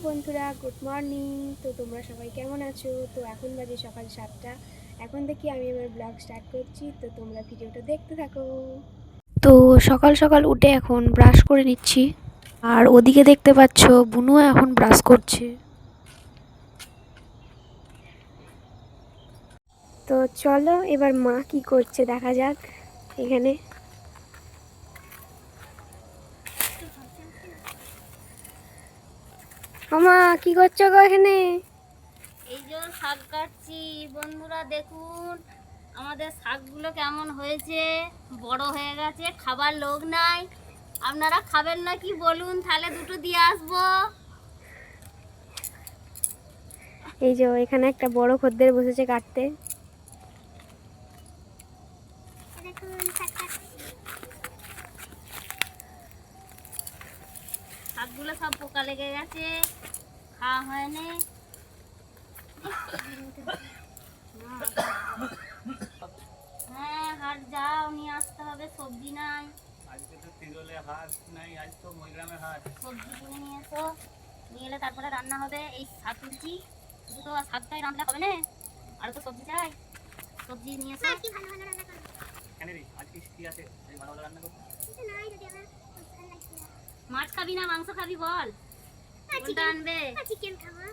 বন্ধুরা, good morning. তো তোমরা সবাই কেমন আছো? তো এখন বাজে সকাল 7টা। এখন থেকে আমি আমার ব্লগ স্টার্ট করছি, তো তোমরা ভিডিওটা দেখতে থাকো। তো সকাল সকাল উঠে এখন ব্রাশ করে নিচ্ছি, আর ওদিকে দেখতে পাচ্ছ বুনুও এখন ব্রাশ করছে। তো চলো এবার মা কি করছে দেখা যাক। এখানে মা কি করছো গো এখানে? এই যে শাক কাটছি বন্ধুরা, দেখুন আমাদের শাকগুলো কেমন হয়েছে, বড় হয়ে গেছে, খাবার লোক নাই। আপনারা খাবেন না কি বলুন, তাহলে দুটো দিয়ে আসবো। এই যে এখানে একটা বড় খদ্দের বসেছে কাটতে। শাকগুলো সব পোকা লেগে গেছে, খাওয়া হয়নি। হ্যাঁ, হাট যাও, নিয়ে আসতে হবে, সবজি নাই। আজকে তো তিরোলে হাট নাই, আজ তো ময়গ্রামে হাট। সবজি কিনে নিয়ে এসো, নিয়ে এলে তারপরে রান্না হবে। এই শাক তুলছি, শুধু তো শাকটাই রান্না হবে না, আর তো সবজি চাই। সবজি নিয়ে এসো। কেন রে, আজকে কি আছে ভালো ভালো রান্না করতে? মাছ খাবি না মাংস খাবি বল, কোনটা আনবে? চিকেন খাবো।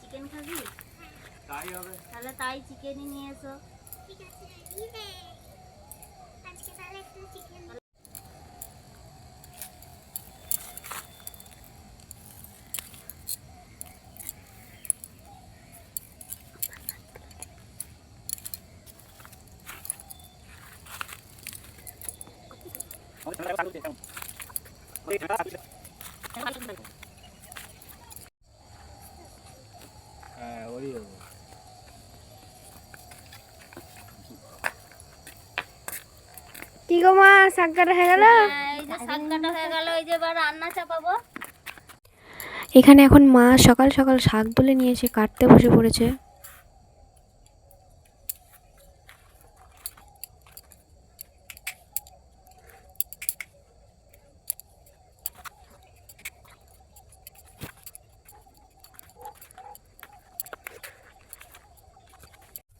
চিকেন খাবি? তাই হবে, তাহলে তাই চিকেনই নিয়ে এসো। ঠিক আছে, নিবে আজকে তাহলে একটু চিকেন। কি গো মা, শাক কাটা হয়ে গেল? এই যে শাক কাটা হয়ে গেল, এই যে এবার রান্না চাপাবো। এখানে এখন মা সকাল সকাল শাক তুলে নিয়ে এসে কাটতে বসে পড়েছে।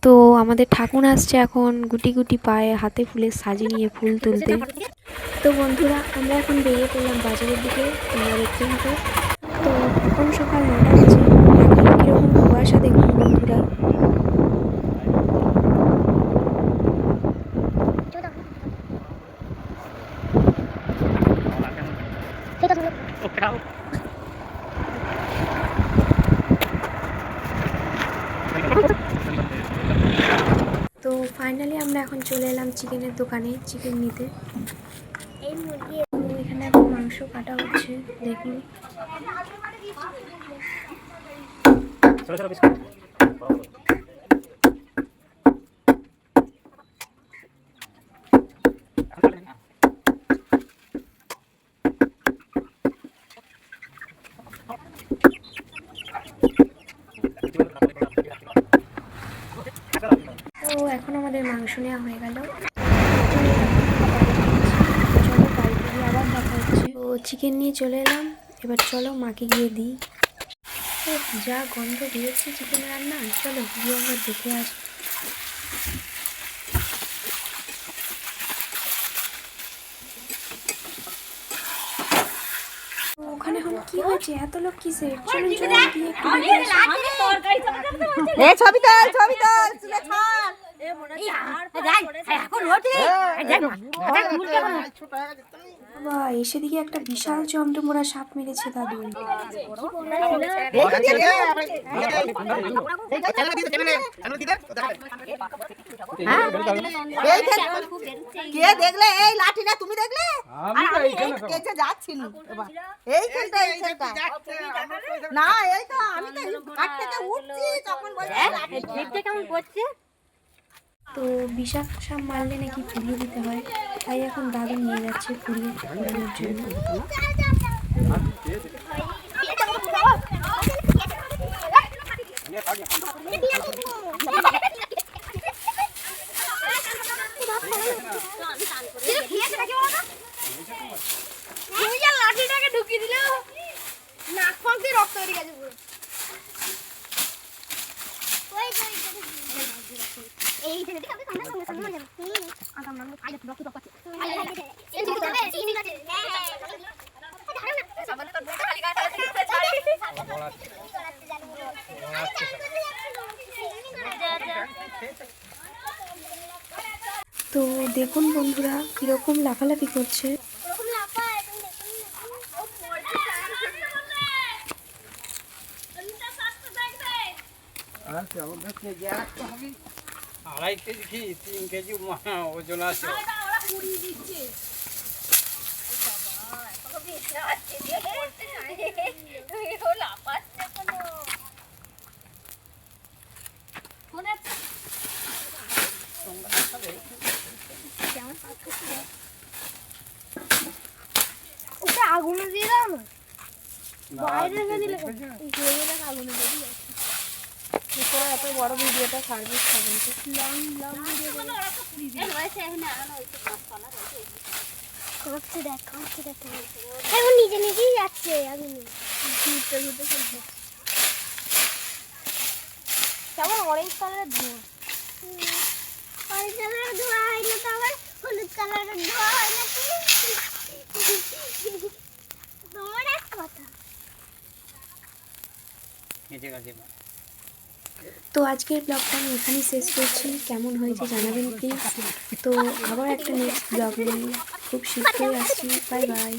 তো আমাদের ঠাকুর আসছে এখন গুটি গুটি পায়ে হাতে ফুলের সাজি নিয়ে ফুল তুলতে। তো বন্ধুরা, আমরা এখন বেরিয়ে পড়লাম বাজারের দিকে, তোমরা দেখতে থাকো। তো এখন সকাল 9টা বাজে, এখন কীরকম কুয়াশা দেখুন বন্ধুরা। তো ফাইনালি আমরা এখন চলে এলাম চিকেনের দোকানে চিকেন নিতে। এই মুরগি তো এখানে এখন মাংস কাটা হচ্ছে, দেখুন। তো এখন আমাদের মাংস নেওয়া হয়ে গেল। চলো বাড়িতে গিয়ে আবার দেখা হচ্ছে। তো চিকেন নিয়ে চলে এলাম, এবার চলো মাকে গিয়ে দিই। তো যা গন্ধ দিয়েছে চিকেন রান্না, চলো গিয়ে একবার দেখে আসি। ওখানে এখন কি হয়েছে, এত লোক কিসের? চলুন চলুন গিয়ে একটু দেখে আসি। ছবি তোল ছবি তোল তুলে ছাড়। বাবা, এসে দিকে একটা বিশাল চন্দ্রমোড়া সাপ মেরেছে দাদু। কে দেখলে? এই লাঠিটা তুমি দেখলে? আর আমি এই কেচে যাচ্ছিল এইখানটা এইখানটা না, এই তো আমি তো ঘাট থেকে উঠছি তখন বলছি লাঠি কেমন করছে। তো বিষাক্ত সাপ মারলে নাকি পুড়িয়ে দিতে হয়, তাই এখন দাদু নিয়ে যাচ্ছে পুড়িয়ে পোড়ানোর জন্য। লাঠিটাকে ঢুকিয়ে দিল না। মুখ দিয়ে রক্ত বেরিয়ে গেছে পুরো। ওই যে এই যে দেখো আমরা সামনে সামনে যাবো আটা আমরা খাইলে রক্ত পাচ্ছে। এই যে তবে চিনি আছে সাবান তো বলতে খালি গায়ে তাহলে ছাড়ি তো দেখুন বন্ধুরা কিরকম লাফালাফি করছে। ওরকম লাফায় তুমি দেখুন 2.5 কেজি কি 3 কেজি ওজন আছে। ওটা আগুনে দিয়ে দাও না, বাইরে রেখে দিলে আগুনে দিয়ে দিও। এত বড় ভিডিওটা সার্ভিস খাবেন তো লং লং ভিডিও করতে দেখো এখন নিজে নিজেই যাচ্ছে আগুনে ঘুরতে ঘুরতে চলছে। কেমন অরেঞ্জ কালারের ধোঁয়া। অরেঞ্জ কালারের ধোঁয়া হয় না তো আবার হলুদ কালারের ধোঁয়া হয় নাকি তোমার এক কথা নিচে গেছে। তো আজকের ব্লগটা আমি এখানেই শেষ করছি। কেমন হয়েছে জানাবেন প্লিজ। তো আবার একটা নেক্সট ব্লগ নিয়ে খুব শীঘ্রই আসছি। Bye bye.